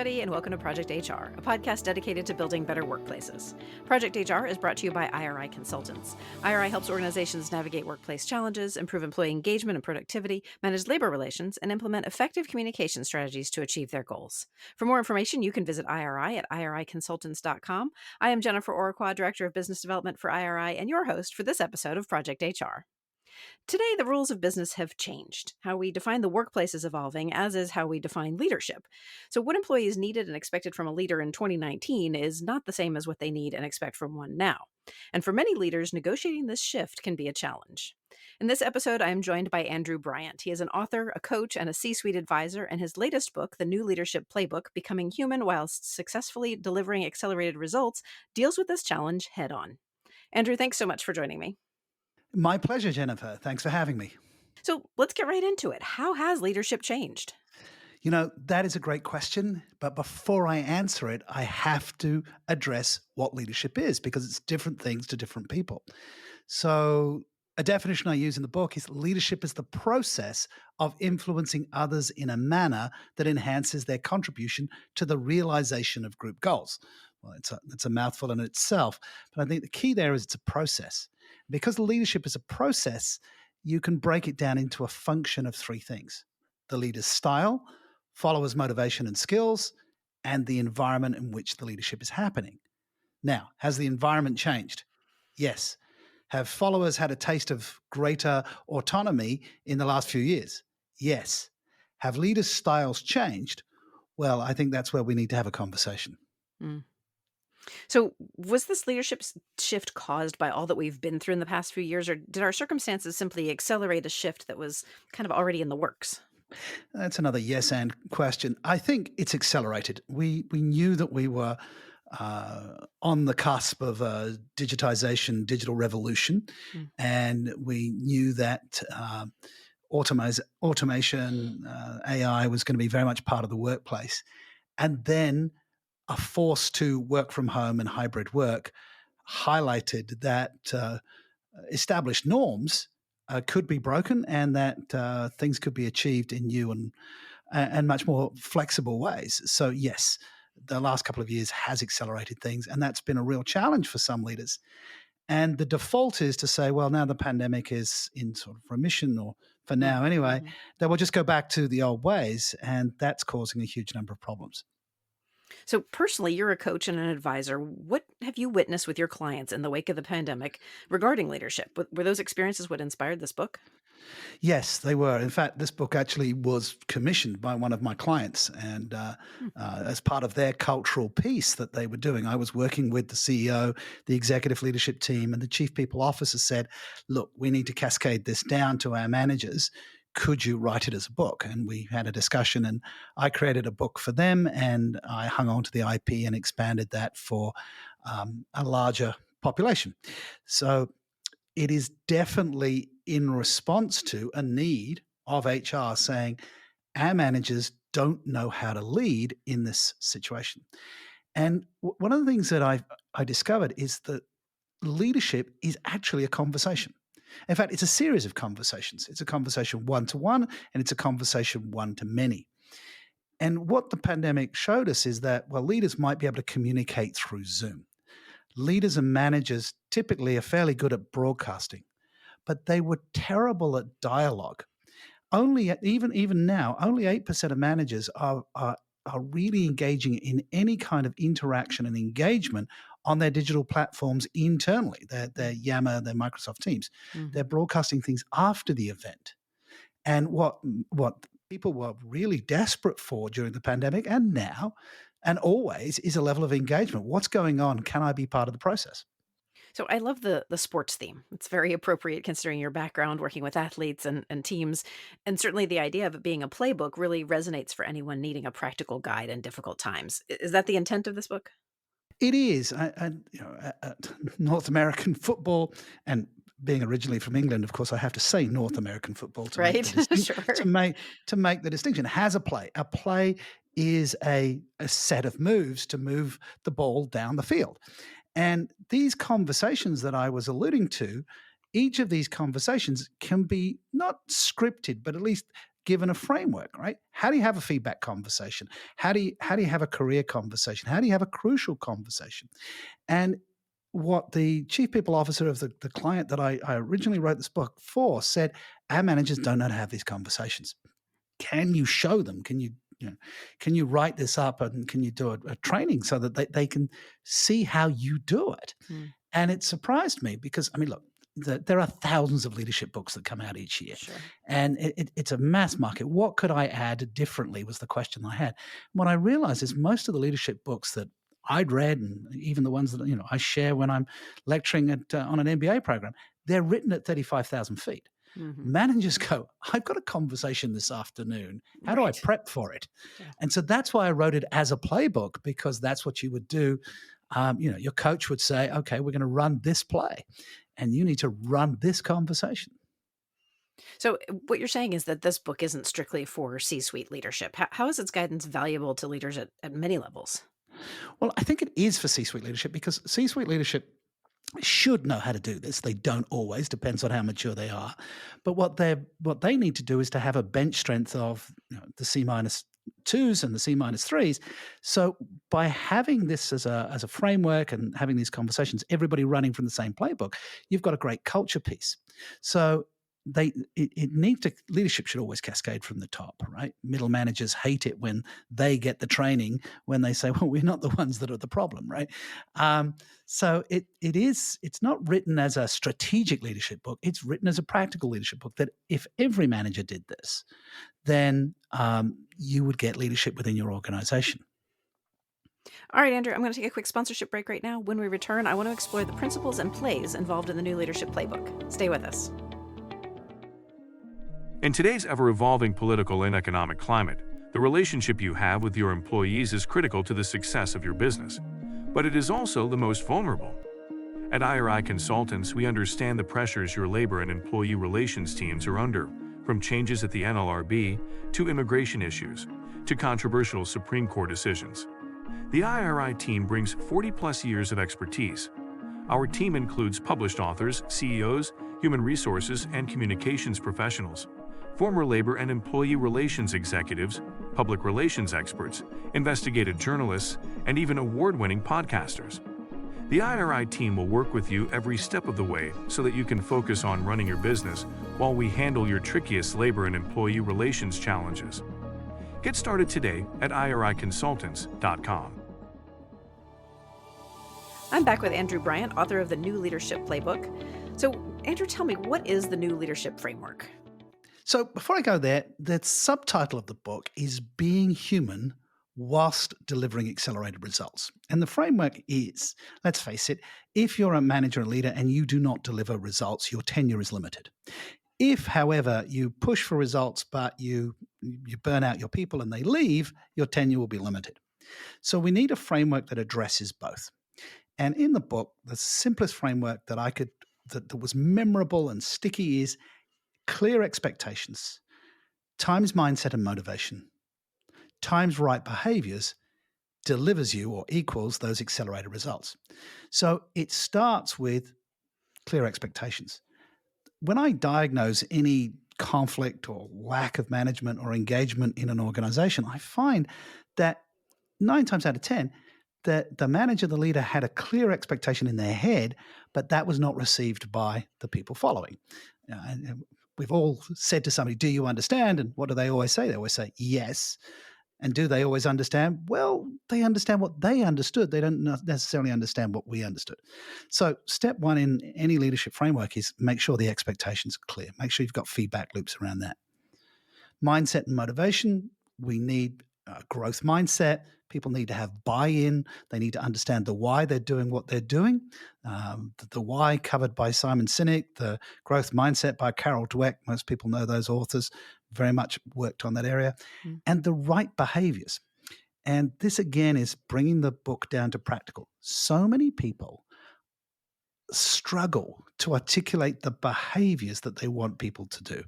everybody, and welcome to Project HR, a podcast dedicated to building better workplaces. Project HR is brought to you by IRI Consultants. IRI helps organizations navigate workplace challenges, improve employee engagement and productivity, manage labor relations, and implement effective communication strategies to achieve their goals. For more information, you can visit IRI at iriconsultants.com. I am Jennifer Oraquah, Director of Business Development for IRI, and your host for this episode of Project HR. Today, the rules of business have changed. How we define the workplace is evolving, as is how we define leadership. So, what employees needed and expected from a leader in 2019 is not the same as what they need and expect from one now. And for many leaders, negotiating this shift can be a challenge. In this episode, I am joined by Andrew Bryant. He is an author, a coach, and a C-suite advisor, and his latest book, The New Leadership Playbook, Becoming Human Whilst Successfully Delivering Accelerated Results, deals with this challenge head on. Andrew, thanks so much for joining me. My pleasure, Jennifer. Thanks for having me. So let's get right into it. How has leadership changed? You know, that is a great question. But before I answer it, I have to address what leadership is because it's different things to different people. So a definition I use in the book is leadership is the process of influencing others in a manner that enhances their contribution to the realization of group goals. Well, it's a mouthful in itself, but I think the key there is it's a process. Because leadership is a process, you can break it down into a function of three things: the leader's style, followers' motivation and skills, and the environment in which the leadership is happening. Now, has the environment changed? Yes. Have followers had a taste of greater autonomy in the last few years? Yes. Have leaders' styles changed? Well, I think that's where we need to have a conversation. Mm. So, was this leadership shift caused by all that we've been through in the past few years, or did our circumstances simply accelerate a shift that was kind of already in the works? That's another yes and question. I think it's accelerated. We knew that we were on the cusp of a digitization, digital revolution, Mm. and we knew that automation, AI was going to be very much part of the workplace. And then a force to work from home and hybrid work highlighted that established norms could be broken and that things could be achieved in new and much more flexible ways. So yes, the last couple of years has accelerated things, and that's been a real challenge for some leaders. And the default is to say, well, now the pandemic is in sort of remission, or for now anyway, Mm-hmm. that we'll just go back to the old ways, and that's causing a huge number of problems. So, personally, you're a coach and an advisor. What have you witnessed with your clients in the wake of the pandemic regarding leadership? Were those experiences what inspired this book? Yes, they were. In fact, this book actually was commissioned by one of my clients, and Hmm. as part of their cultural piece that they were doing, I was working with the CEO, the executive leadership team, and the chief people officer said, "Look, we need to cascade this down to our managers. Could you write it as a book?" And we had a discussion, and I created a book for them, and I hung on to the IP and expanded that for a larger population. So it is definitely in response to a need of HR saying our managers don't know how to lead in this situation. And one of the things that I discovered is that leadership is actually a conversation. In fact, it's a series of conversations. It's a conversation one to one, and it's a conversation one to many. And what the pandemic showed us is that, well, leaders might be able to communicate through Zoom. Leaders and managers typically are fairly good at broadcasting, but they were terrible at dialogue. Even now, only 8% of managers are really engaging in any kind of interaction and engagement on their digital platforms internally, their Yammer, their Microsoft Teams. Hmm. They're broadcasting things after the event. And what people were really desperate for during the pandemic and now and always is a level of engagement. What's going on? Can I be part of the process? So I love the sports theme. It's very appropriate considering your background working with athletes and teams. And certainly the idea of it being a playbook really resonates for anyone needing a practical guide in difficult times. Is that the intent of this book? It is, and North American football, and being originally from England, of course, I have to say North American football to make Right? the distinction. Sure. To make the distinction, has a play. A play is a set of moves to move the ball down the field, and these conversations that I was alluding to, each of these conversations can be not scripted, but at least given a framework, right? How do you have a feedback conversation? How do you have a career conversation? How do you have a crucial conversation? And what the chief people officer of the client that I originally wrote this book for said, our managers don't know how to have these conversations. Can you show them? Can you write this up and can you do a training so that they can see how you do it? Mm, And it surprised me because, I mean, look, there are thousands of leadership books that come out each year, sure. and it's a mass market. What could I add differently was the question I had. What I realized is most of the leadership books that I'd read, and even the ones that I share when I'm lecturing on an MBA program, they're written at 35,000 feet. Hmm. Managers go, I've got a conversation this afternoon. How do I Right. prep for it? Yeah. And so that's why I wrote it as a playbook, because that's what you would do. Your coach would say, okay, we're going to run this play and you need to run this conversation. So, what you're saying is that this book isn't strictly for C suite leadership. How is its guidance valuable to leaders at many levels? Well, I think it is for C suite leadership because C suite leadership should know how to do this. They don't always, depends on how mature they are. But what they need to do is to have a bench strength of the C minus twos and the C minus threes. So by having this as a framework and having these conversations, everybody running from the same playbook, you've got a great culture piece. So it needs to leadership should always cascade from the top, right? Middle managers hate it when they get the training when they say, well, we're not the ones that are the problem, right? So it's not written as a strategic leadership book. It's written as a practical leadership book that if every manager did this, then you would get leadership within your organization. All right, Andrew, I'm going to take a quick sponsorship break right now. When we return, I want to explore the principles and plays involved in the new Leadership Playbook. Stay with us. In today's ever-evolving political and economic climate, the relationship you have with your employees is critical to the success of your business, but it is also the most vulnerable. At IRI Consultants, we understand the pressures your labor and employee relations teams are under, from changes at the NLRB to immigration issues to controversial Supreme Court decisions. The IRI team brings 40-plus years of expertise. Our team includes published authors, CEOs, human resources and communications professionals, former labor and employee relations executives, public relations experts, investigative journalists, and even award-winning podcasters. The IRI team will work with you every step of the way so that you can focus on running your business while we handle your trickiest labor and employee relations challenges. Get started today at iriconsultants.com. I'm back with Andrew Bryant, author of the New Leadership Playbook. So, Andrew, tell me, what is the New Leadership Framework? So before I go there, the subtitle of the book is Being Human Whilst Delivering Accelerated Results. And the framework is, let's face it, if you're a manager or leader and you do not deliver results, your tenure is limited. If, however, you push for results but you burn out your people and they leave, your tenure will be limited. So we need a framework that addresses both. And in the book, the simplest framework that was memorable and sticky is clear expectations, times mindset and motivation, times right behaviors delivers you or equals those accelerated results. So it starts with clear expectations. When I diagnose any conflict or lack of management or engagement in an organization, I find that 9 times out of 10, that the manager, the leader had a clear expectation in their head, but that was not received by the people following. And we've all said to somebody, do you understand? And what do they always say? They always say, yes. And do they always understand? Well, they understand what they understood. They don't necessarily understand what we understood. So step one in any leadership framework is make sure the expectations are clear. Make sure you've got feedback loops around that. Mindset and motivation, we need a growth mindset. People need to have buy-in. They need to understand the why they're doing what they're doing. The why covered by Simon Sinek, the growth mindset by Carol Dweck. Most people know those authors, very much worked on that area. Mm. And the right behaviors. And this, again, is bringing the book down to practical. So many people struggle to articulate the behaviors that they want people to do.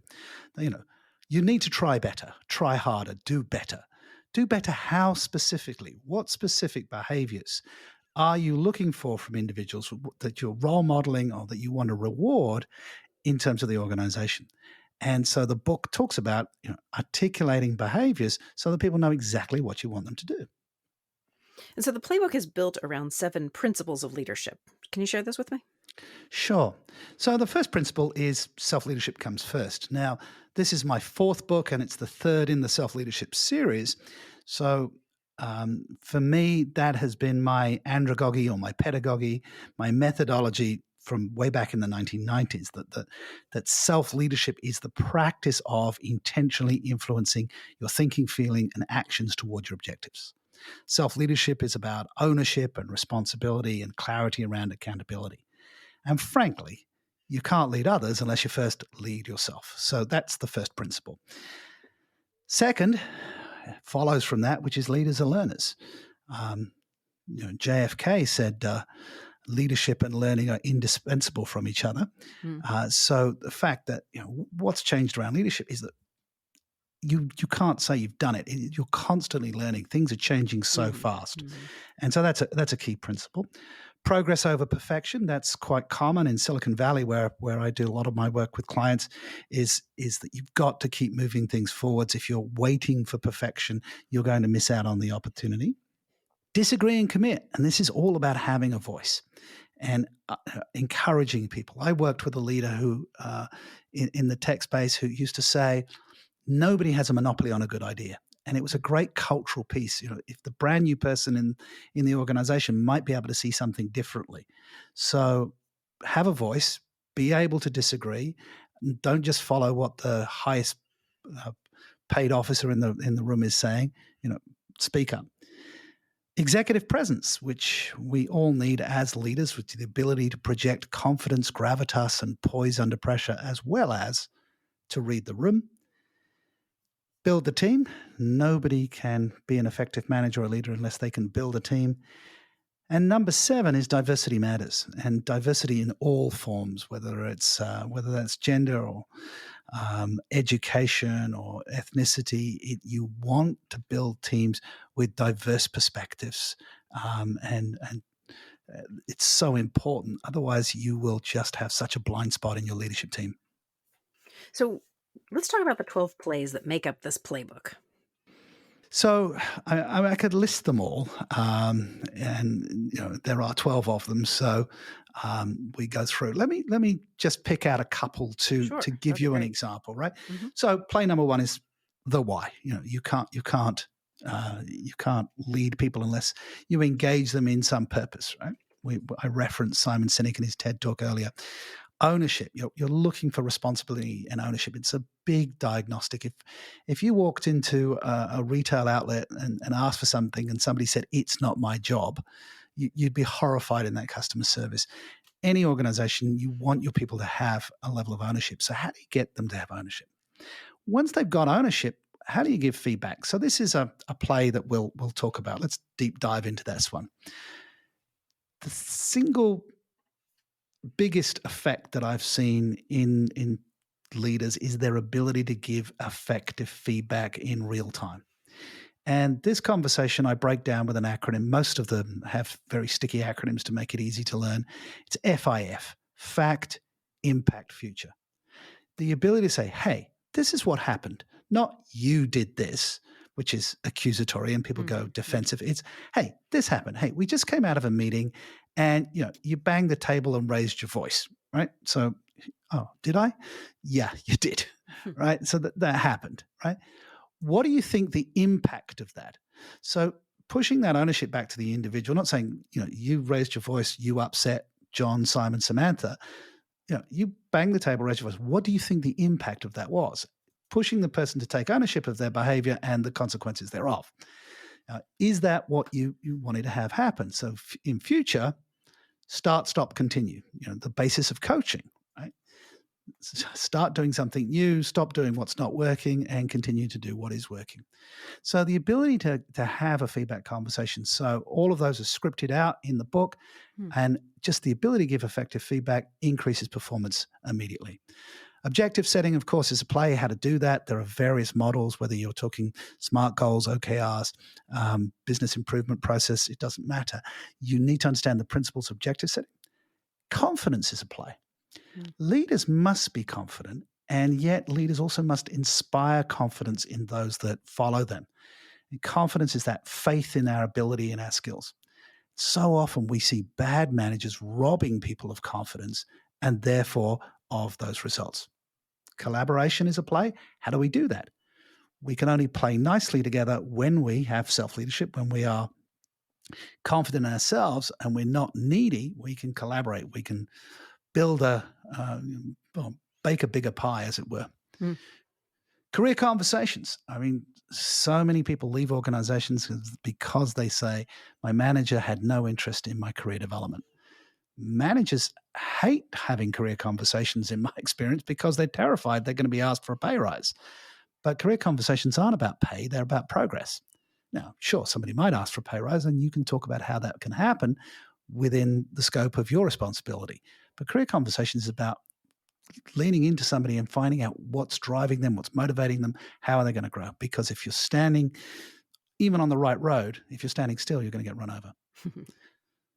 You need to try better, try harder, do better. Do better how specifically? What specific behaviors are you looking for from individuals that you're role modeling or that you want to reward in terms of the organization? And so the book talks about articulating behaviors so that people know exactly what you want them to do. And so the playbook is built around 7 principles of leadership. Can you share this with me? Sure. So the first principle is self-leadership comes first. Now, this is my 4th book, and it's the 3rd in the self-leadership series. So for me, that has been my andragogy or my pedagogy, my methodology from way back in the 1990s, that self-leadership is the practice of intentionally influencing your thinking, feeling, and actions toward your objectives. Self-leadership is about ownership and responsibility and clarity around accountability. And frankly, you can't lead others unless you first lead yourself. So that's the first principle. Second, follows from that, which is leaders are learners. JFK said leadership and learning are indispensable from each other. So the fact that what's changed around leadership is that you can't say you've done it. You're constantly learning. Things are changing so fast. And so that's a key principle. Progress over perfection, that's quite common in Silicon Valley where I do a lot of my work with clients, is that you've got to keep moving things forwards. If you're waiting for perfection, you're going to miss out on the opportunity. Disagree and commit. And this is all about having a voice and encouraging people. I worked with a leader who in the tech space who used to say, nobody has a monopoly on a good idea. And it was a great cultural piece. If the brand new person in the organization might be able to see something differently. So have a voice, be able to disagree. Don't just follow what the highest paid officer in the room is saying. Speak up. Executive presence, which we all need as leaders, with the ability to project confidence, gravitas, and poise under pressure, as well as to read the room. Build the team. Nobody can be an effective manager or leader unless they can build a team. And number 7 is diversity matters, and diversity in all forms, whether that's gender or education or ethnicity. You want to build teams with diverse perspectives, and it's so important. Otherwise, you will just have such a blind spot in your leadership team. So let's talk about the 12 plays that make up this playbook. So I could list them all, and there are 12 of them. So we go through. Let me just pick out a couple to give you an example, right? So play number 1 is the why. You can't lead people unless you engage them in some purpose, right? I referenced Simon Sinek in his TED talk earlier. Ownership. You're looking for responsibility and ownership. It's a big diagnostic. If you walked into a retail outlet and asked for something and somebody said, it's not my job, you'd be horrified in that customer service. Any organization, you want your people to have a level of ownership. So how do you get them to have ownership? Once they've got ownership, how do you give feedback? So this is a play that we'll talk about. Let's deep dive into this one. The single biggest effect that I've seen in leaders is their ability to give effective feedback in real time. And this conversation I break down with an acronym. Most of them have very sticky acronyms to make it easy to learn. It's FIF, fact, impact, future. The ability to say, hey, this is what happened. Not you did this, which is accusatory and people go defensive. It's, hey, this happened. Hey, we just came out of a meeting and you banged the table and raised your voice, right? So, oh, did I? Yeah, you did, right? So that happened, right? What do you think the impact of that? So pushing that ownership back to the individual, not saying, you raised your voice, you upset John, Simon, Samantha. You banged the table, raised your voice. What do you think the impact of that was? Pushing the person to take ownership of their behavior and the consequences thereof. Is that what you wanted to have happen? So in future, start, stop, continue. The basis of coaching, right? Start doing something new, stop doing what's not working, and continue to do what is working. So the ability to have a feedback conversation. So all of those are scripted out in the book, and just the ability to give effective feedback increases performance immediately. Objective setting, of course, is a play, how to do that. There are various models, whether you're talking SMART goals, OKRs, business improvement process, it doesn't matter. You need to understand the principles of objective setting. Confidence is a play. Leaders must be confident And yet leaders also must inspire confidence in those that follow them. And confidence is that faith in our ability and our skills. So often we see bad managers robbing people of confidence and therefore of those results. Collaboration is a play. How do we do that? We can only play nicely together when we have self-leadership, when we are confident in ourselves and we're not needy. We can collaborate. We can build well, bake a bigger pie, as it were. Mm. Career conversations. I mean, so many people leave organizations because they say, my manager had no interest in my career development. Managers hate having career conversations, in my experience, because they're terrified they're going to be asked for a pay rise. But career conversations aren't about pay, they're about progress. Now, sure, somebody might ask for a pay rise, and you can talk about how that can happen within the scope of your responsibility. But career conversations is about leaning into somebody and finding out what's driving them, what's motivating them, how are they going to grow? Because if you're standing, even on the right road, if you're standing still, you're going to get run over.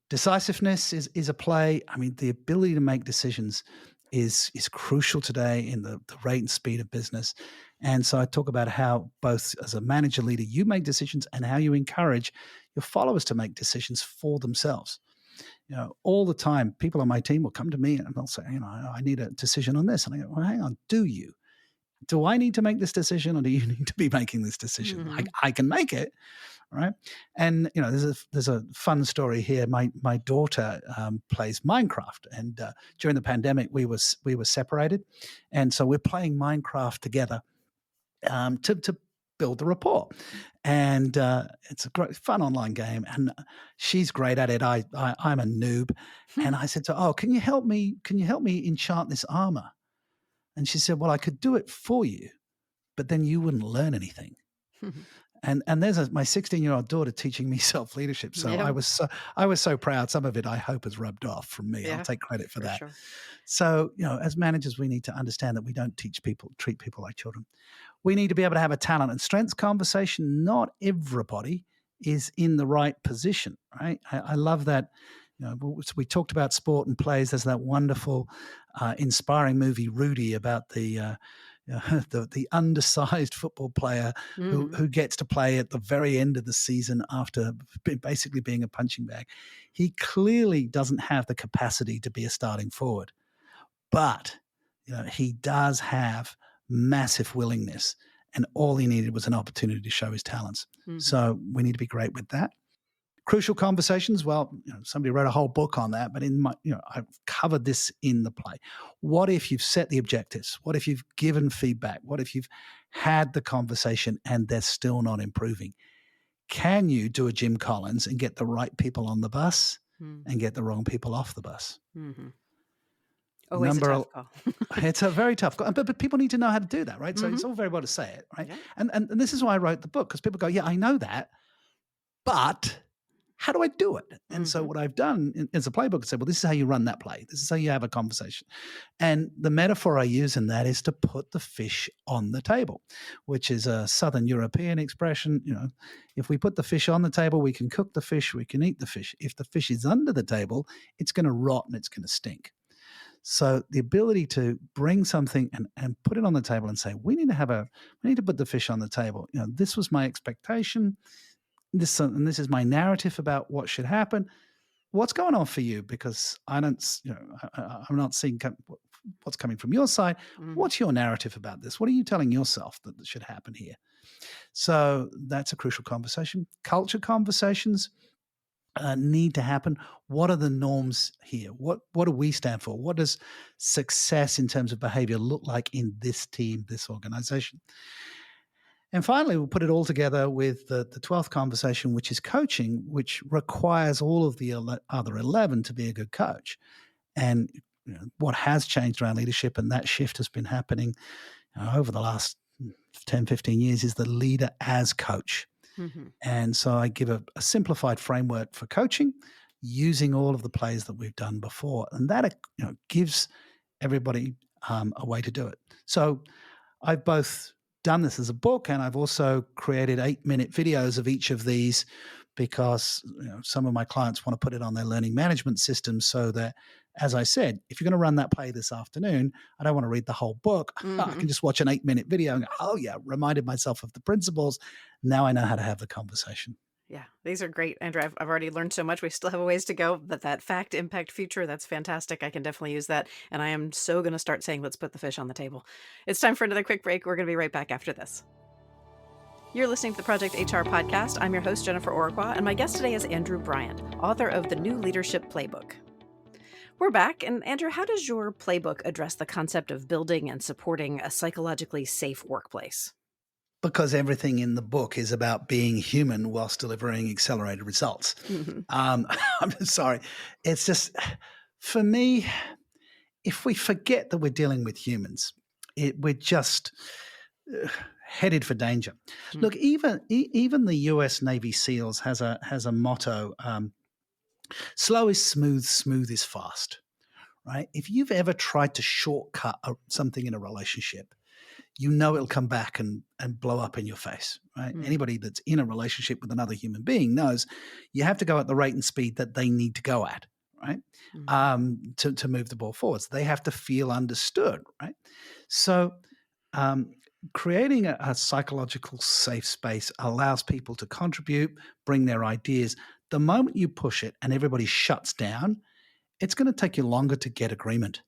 Decisiveness is a play. I mean, the ability to make decisions is crucial today in the rate and speed of business. And so I talk about how both as a manager leader, you make decisions and how you encourage your followers to make decisions for themselves. All the time, people on my team will come to me and they'll say, I need a decision on this. And I go, well, hang on, do you? Do I need to make this decision or do you need to be making this decision? Mm-hmm. I can make it, right? And, there's a fun story here. My daughter plays Minecraft, and during the pandemic, we were separated. And so we're playing Minecraft together to build the rapport. And it's a great, fun online game. And she's great at it. I'm a noob. And I said to her, can you help me? Can you help me enchant this armor? And she said, well, I could do it for you, but then you wouldn't learn anything. And there's my 16-year-old daughter teaching me self-leadership. So Yeah. I was so proud. Some of it I hope has rubbed off from me. Yeah, I'll take credit for that. sure. So, as managers, we need to understand that we don't treat people like children. We need to be able to have a talent and strengths conversation. Not everybody is in the right position, right? I love that. We talked about sport and plays. There's that wonderful, inspiring movie, Rudy, about the undersized football player who gets to play at the very end of the season after basically being a punching bag. He clearly doesn't have the capacity to be a starting forward, but he does have massive willingness, and all he needed was an opportunity to show his talents. Mm-hmm. So we need to be great with that. Crucial conversations. Well, somebody wrote a whole book on that, but I've covered this in the play. What if you've set the objectives? What if you've given feedback? What if you've had the conversation and they're still not improving? Can you do a Jim Collins and get the right people on the bus and get the wrong people off the bus? Mm-hmm. Always a tough call. It's a very tough call, but people need to know how to do that, right? So it's all very well to say it, right? Yeah. And this is why I wrote the book, because people go, yeah, I know that, but how do I do it? And so what I've done is a playbook. I said, well, this is how you run that play. This is how you have a conversation. And the metaphor I use in that is to put the fish on the table, which is a Southern European expression. If we put the fish on the table, we can cook the fish, we can eat the fish. If the fish is under the table, it's going to rot and it's going to stink. So the ability to bring something and put it on the table and say, we need to put the fish on the table. This was my expectation. And this is my narrative about what should happen. What's going on for you? Because I'm not seeing what's coming from your side. What's your narrative about this? What are you telling yourself that should happen here? So that's a crucial conversation. Culture conversations need to happen. What are the norms here? What do we stand for? What does success in terms of behavior look like in this team, this organization? And finally, we'll put it all together with the 12th conversation, which is coaching, which requires all of the other 11 to be a good coach. And what has changed around leadership, and that shift has been happening over the last 10, 15 years, is the leader as coach. And so I give a simplified framework for coaching using all of the plays that we've done before. And that gives everybody a way to do it. So I've both done this as a book, and I've also created 8-minute videos of each of these, because some of my clients want to put it on their learning management system so that as I said, if you're going to run that play this afternoon, I don't want to read the whole book. I can just watch an 8-minute video and go, oh yeah, reminded myself of the principles. Now I know how to have the conversation. Yeah, these are great, Andrew. I've already learned so much. We still have a ways to go, but that fact, impact, future, that's fantastic. I can definitely use that. And I am so going to start saying, let's put the fish on the table. It's time for another quick break. We're going to be right back after this. You're listening to the Project HR podcast. I'm your host, Jennifer Orqua, and my guest today is Andrew Bryant, author of the new Leadership Playbook. We're back. And Andrew, how does your playbook address the concept of building and supporting a psychologically safe workplace? Because everything in the book is about being human whilst delivering accelerated results. I'm sorry. It's just, for me, if we forget that we're dealing with humans, we're just headed for danger. Look, even the US Navy SEALs has a motto, slow is smooth, smooth is fast, right? If you've ever tried to shortcut something in a relationship, you know it'll come back and blow up in your face, right? Anybody that's in a relationship with another human being knows you have to go at the rate and speed that they need to go at, right? To move the ball forwards. They have to feel understood, right? So creating a psychological safe space allows people to contribute, bring their ideas. The moment you push it and everybody shuts down, it's going to take you longer to get agreement.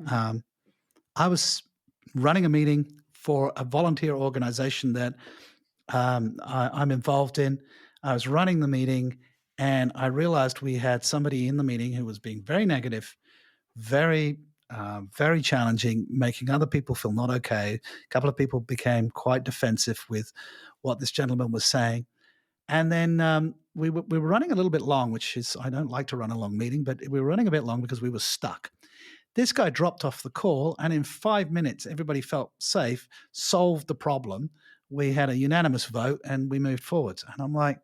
I was running a meeting for a volunteer organization that I'm involved in. I was running the meeting and I realized we had somebody in the meeting who was being very negative, very challenging, making other people feel not okay. A couple of people became quite defensive with what this gentleman was saying. And then we were running a little bit long, which is, I don't like to run a long meeting, but we were running a bit long because we were stuck. This guy dropped off the call, and in 5 minutes, everybody felt safe, solved the problem. We had a unanimous vote, and we moved forwards. And I'm like,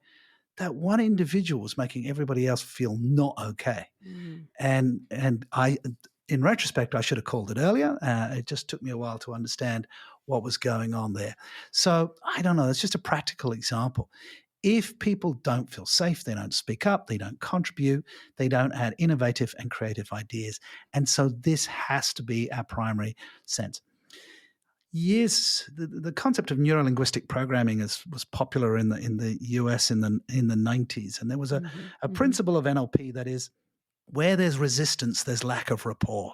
that one individual was making everybody else feel not okay. And I, in retrospect, I should have called it earlier. It just took me a while to understand what was going on there. So I don't know. It's just a practical example. If people don't feel safe, they don't speak up, they don't contribute, they don't add innovative and creative ideas. And so this has to be our primary sense. Yes, the concept of neurolinguistic programming was popular in the US in the 90s. And there was a principle of NLP that is, where there's resistance, there's lack of rapport.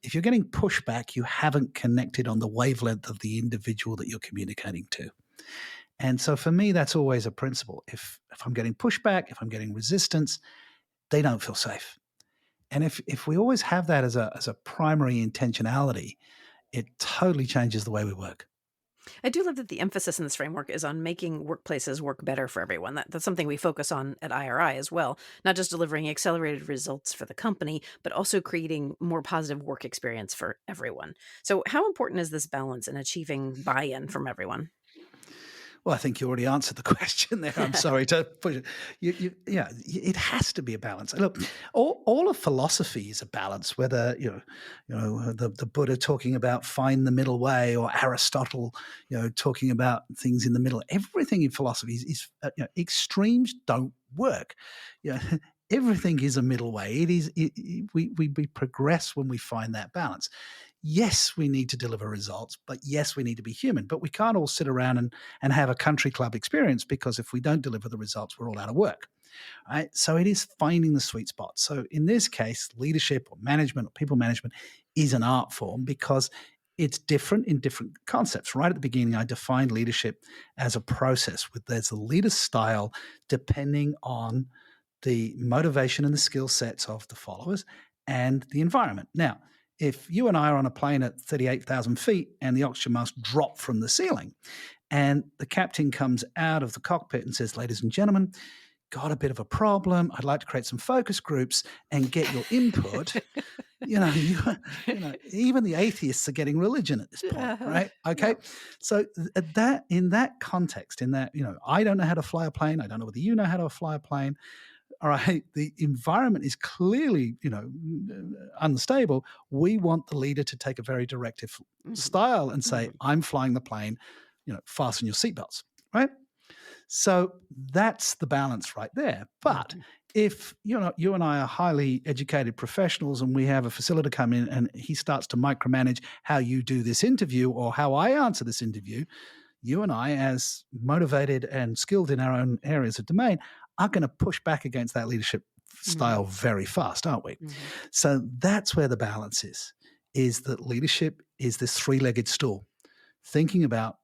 If you're getting pushback, you haven't connected on the wavelength of the individual that you're communicating to. And so for me, that's always a principle. If I'm getting pushback, if I'm getting resistance, they don't feel safe. And if we always have that as a primary intentionality, it totally changes the way we work. I do love that the emphasis in this framework is on making workplaces work better for everyone. That's something we focus on at IRI as well, not just delivering accelerated results for the company, but also creating more positive work experience for everyone. So how important is this balance in achieving buy-in from everyone? Well, I think you already answered the question there. I'm sorry to push it. Yeah, it has to be a balance. Look, all of philosophy is a balance. Whether the Buddha talking about find the middle way, or Aristotle, talking about things in the middle. Everything in philosophy is extremes don't work. Everything is a middle way. It is. We progress when we find that balance. Yes, we need to deliver results, but yes, we need to be human. But we can't all sit around and have a country club experience, because if we don't deliver the results, we're all out of work, right? So it is finding the sweet spot. So in this case, leadership or management or people management is an art form, because it's different in different concepts. Right at the beginning, I defined leadership as a process. There's a leader style depending on the motivation and the skill sets of the followers and the environment. Now, if you and I are on a plane at 38,000 feet and the oxygen mask dropped from the ceiling, and the captain comes out of the cockpit and says, ladies and gentlemen, got a bit of a problem. I'd like to create some focus groups and get your input. Even the atheists are getting religion at this point, right? Okay. Yeah. So in that context, I don't know how to fly a plane. I don't know whether you know how to fly a plane. All right, the environment is clearly, unstable. We want the leader to take a very directive style and say, I'm flying the plane, fasten your seatbelts, right? So that's the balance right there. But if you and I are highly educated professionals and we have a facilitator come in and he starts to micromanage how you do this interview or how I answer this interview, you and I, as motivated and skilled in our own areas of domain, are going to push back against that leadership style very fast, aren't we? Mm-hmm. So that's where the balance is that leadership is this three-legged stool, thinking about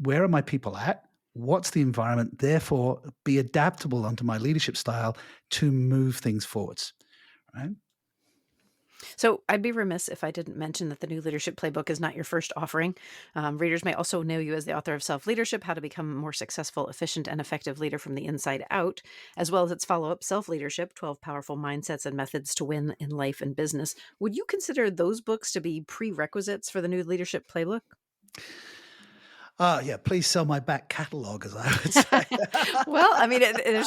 where are my people at? What's the environment? Therefore, be adaptable onto my leadership style to move things forwards, right? So I'd be remiss if I didn't mention that the new Leadership Playbook is not your first offering. Readers may also know you as the author of Self-Leadership, How to Become a More Successful, Efficient, and Effective Leader from the Inside Out, as well as its follow-up, Self-Leadership, 12 Powerful Mindsets and Methods to Win in Life and Business. Would you consider those books to be prerequisites for the new Leadership Playbook? Yeah, please sell my back catalog, as I would say. Well, I mean,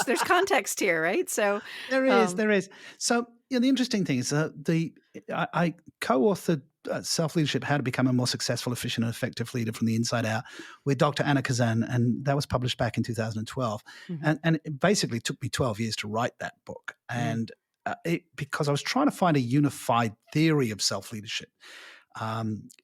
there's context here, right? So There is. So, the interesting thing is I co-authored Self-Leadership, How to Become a More Successful, Efficient, and Effective Leader from the Inside Out with Dr. Anna Kazan, and that was published back in 2012. And it basically took me 12 years to write that book. And because I was trying to find a unified theory of self-leadership.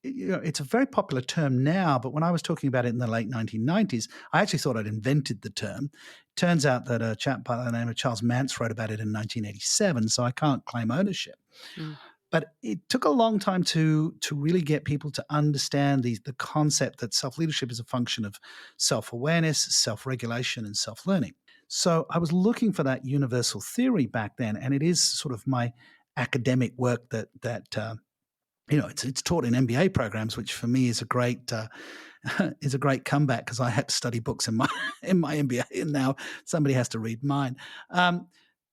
It's a very popular term now, but when I was talking about it in the late 1990s, I actually thought I'd invented the term. Turns out that a chap by the name of Charles Mance wrote about it in 1987, so I can't claim ownership. But it took a long time to really get people to understand the concept that self-leadership is a function of self-awareness, self-regulation, and self-learning. So I was looking for that universal theory back then, and it is sort of my academic work that it's taught in MBA programs, which for me is a great comeback because I had to study books in my MBA, and now somebody has to read mine.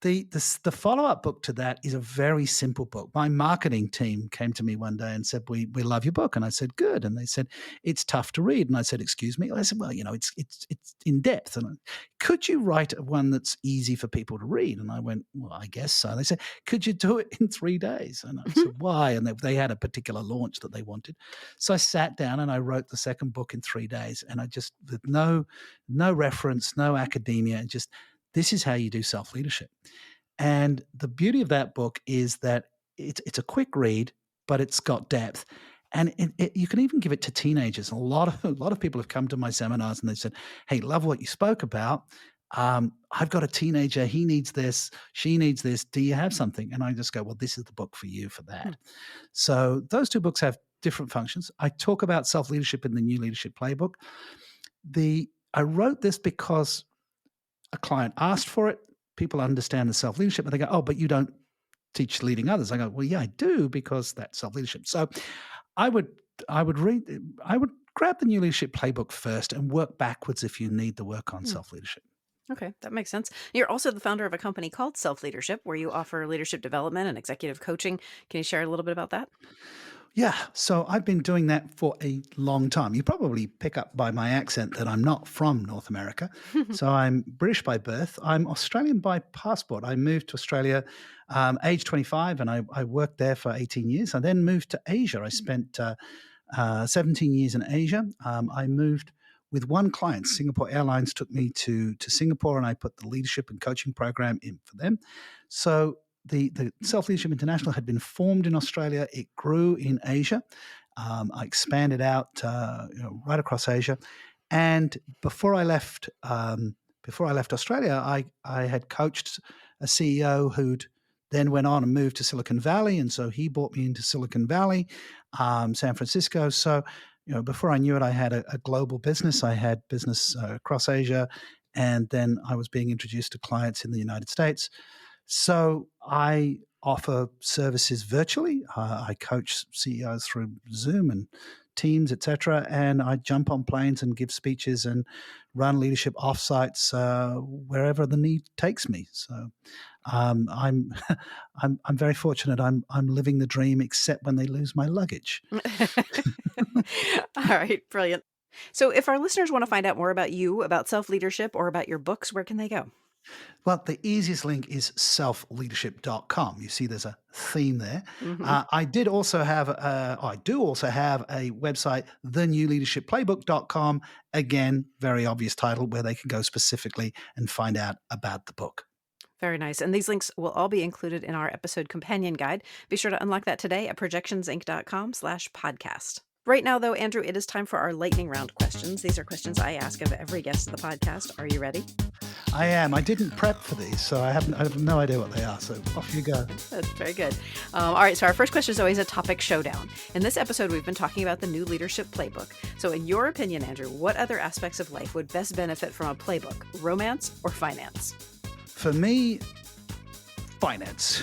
The follow-up book to that is a very simple book. My marketing team came to me one day and said, we love your book. And I said, good. And they said, it's tough to read. And I said, excuse me? I said, well, it's in depth. And could you write one that's easy for people to read? And I went, well, I guess so. And they said, could you do it in 3 days? And I said, why? And they had a particular launch that they wanted. So I sat down and I wrote the second book in 3 days. And I just, with no reference, no academia, and just, this is how you do self-leadership. And the beauty of that book is that it's a quick read, but it's got depth. And you can even give it to teenagers. A lot of people have come to my seminars and they said, hey, love what you spoke about. I've got a teenager. He needs this. She needs this. Do you have something? And I just go, well, this is the book for you for that. So those 2 books have different functions. I talk about self-leadership in the new Leadership Playbook. I wrote this because a client asked for it. People understand the self-leadership, and they go, oh, but you don't teach leading others. I go, well, yeah, I do, because that's self-leadership. So I would grab the new Leadership Playbook first and work backwards if you need the work on self-leadership. Okay, that makes sense. You're also the founder of a company called Self-Leadership, where you offer leadership development and executive coaching. Can you share a little bit about that? Yeah, so I've been doing that for a long time. You probably pick up by my accent that I'm not from North America. So I'm British by birth. I'm Australian by passport. I moved to Australia age 25, and I worked there for 18 years. I then moved to Asia. I spent 17 years in Asia. I moved with one client. Singapore Airlines took me to Singapore, and I put the leadership and coaching program in for them. So the Self-Leadership International had been formed in Australia. It grew in Asia. I expanded out right across Asia. And before I left Australia, I had coached a CEO who'd then went on and moved to Silicon Valley. And so he brought me into Silicon Valley, San Francisco. So, before I knew it, I had a global business. I had business across Asia. And then I was being introduced to clients in the United States. So I offer services virtually. I coach CEOs through Zoom and Teams, etc. And I jump on planes and give speeches and run leadership offsites wherever the need takes me. So I'm very fortunate. I'm living the dream, except when they lose my luggage. All right, brilliant. So if our listeners want to find out more about you, about self-leadership, or about your books, where can they go? Well, the easiest link is selfleadership.com. You see there's a theme there. I do also have a website, thenewleadershipplaybook.com. Again, very obvious title where they can go specifically and find out about the book. Very nice. And these links will all be included in our episode companion guide. Be sure to unlock that today at projectionsinc.com/podcast. Right now, though, Andrew, it is time for our lightning round questions. These are questions I ask of every guest of the podcast. Are you ready? I am. I didn't prep for these, so I have no idea what they are. So off you go. That's very good. All right. So our first question is always a topic showdown. In this episode, we've been talking about the new Leadership Playbook. So in your opinion, Andrew, what other aspects of life would best benefit from a playbook, romance or finance? For me, finance.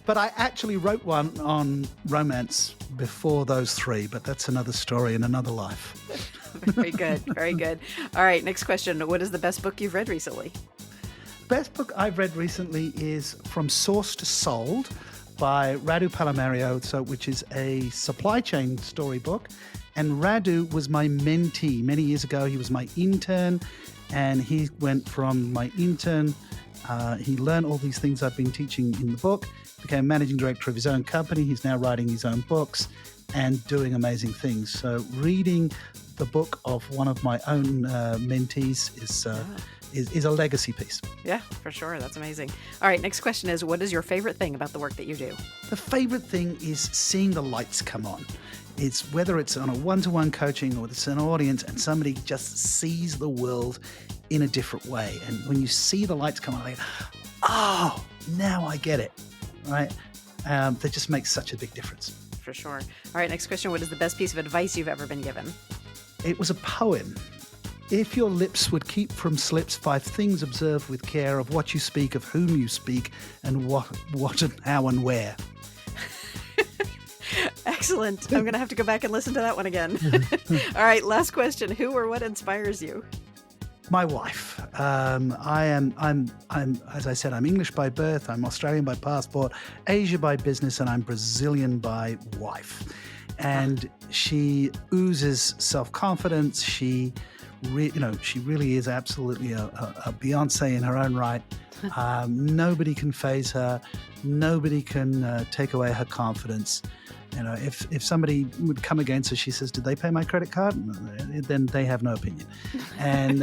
But I actually wrote one on romance before those three, but that's another story in another life. Very good. Very good. All right. Next question. What is the best book you've read recently? Best book I've read recently is From Source to Sold by Radu Palamario, which is a supply chain storybook. And Radu was my mentee many years ago. He was my intern, and he went from my intern. He learned all these things I've been teaching in the book, became managing director of his own company. He's now writing his own books and doing amazing things. So reading the book of one of my own mentees is a legacy piece. Yeah, for sure. That's amazing. All right. Next question is, what is your favorite thing about the work that you do? The favorite thing is seeing the lights come on. It's whether it's on a one-to-one coaching or it's an audience and somebody just sees the world in a different way. And when you see the lights come on, like, oh, now I get it, right? That just makes such a big difference. For sure. All right. Next question. What is the best piece of advice you've ever been given? It was a poem. If your lips would keep from slips, 5 things observe with care of what you speak, of whom you speak, and what and how and where. Excellent. I'm going to have to go back and listen to that one again. All right. Last question. Who or what inspires you? My wife. I'm, as I said, I'm English by birth. I'm Australian by passport, Asia by business, and I'm Brazilian by wife. And she oozes self-confidence. She really is absolutely a Beyonce in her own right. Nobody can faze her. Nobody can take away her confidence. You know, if somebody would come against her, she says, "Did they pay my credit card?" Then they have no opinion. And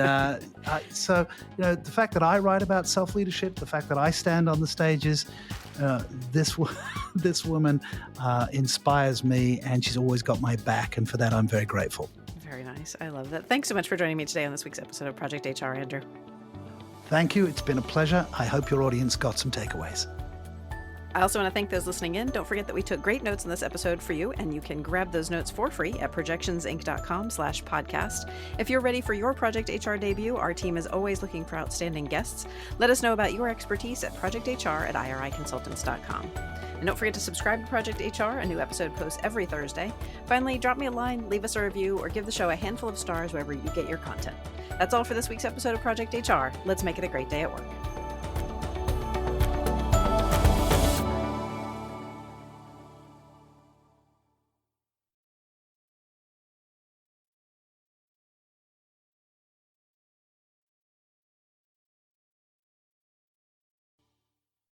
so, the fact that I write about self-leadership, the fact that I stand on the stages, this woman inspires me, and she's always got my back, and for that, I'm very grateful. Very nice. I love that. Thanks so much for joining me today on this week's episode of Project HR, Andrew. Thank you. It's been a pleasure. I hope your audience got some takeaways. I also want to thank those listening in. Don't forget that we took great notes in this episode for you, and you can grab those notes for free at projectionsinc.com/podcast. If you're ready for your Project HR debut, our team is always looking for outstanding guests. Let us know about your expertise at projecthr@iriconsultants.com. And don't forget to subscribe to Project HR. A new episode posts every Thursday. Finally, drop me a line, leave us a review, or give the show a handful of stars wherever you get your content. That's all for this week's episode of Project HR. Let's make it a great day at work.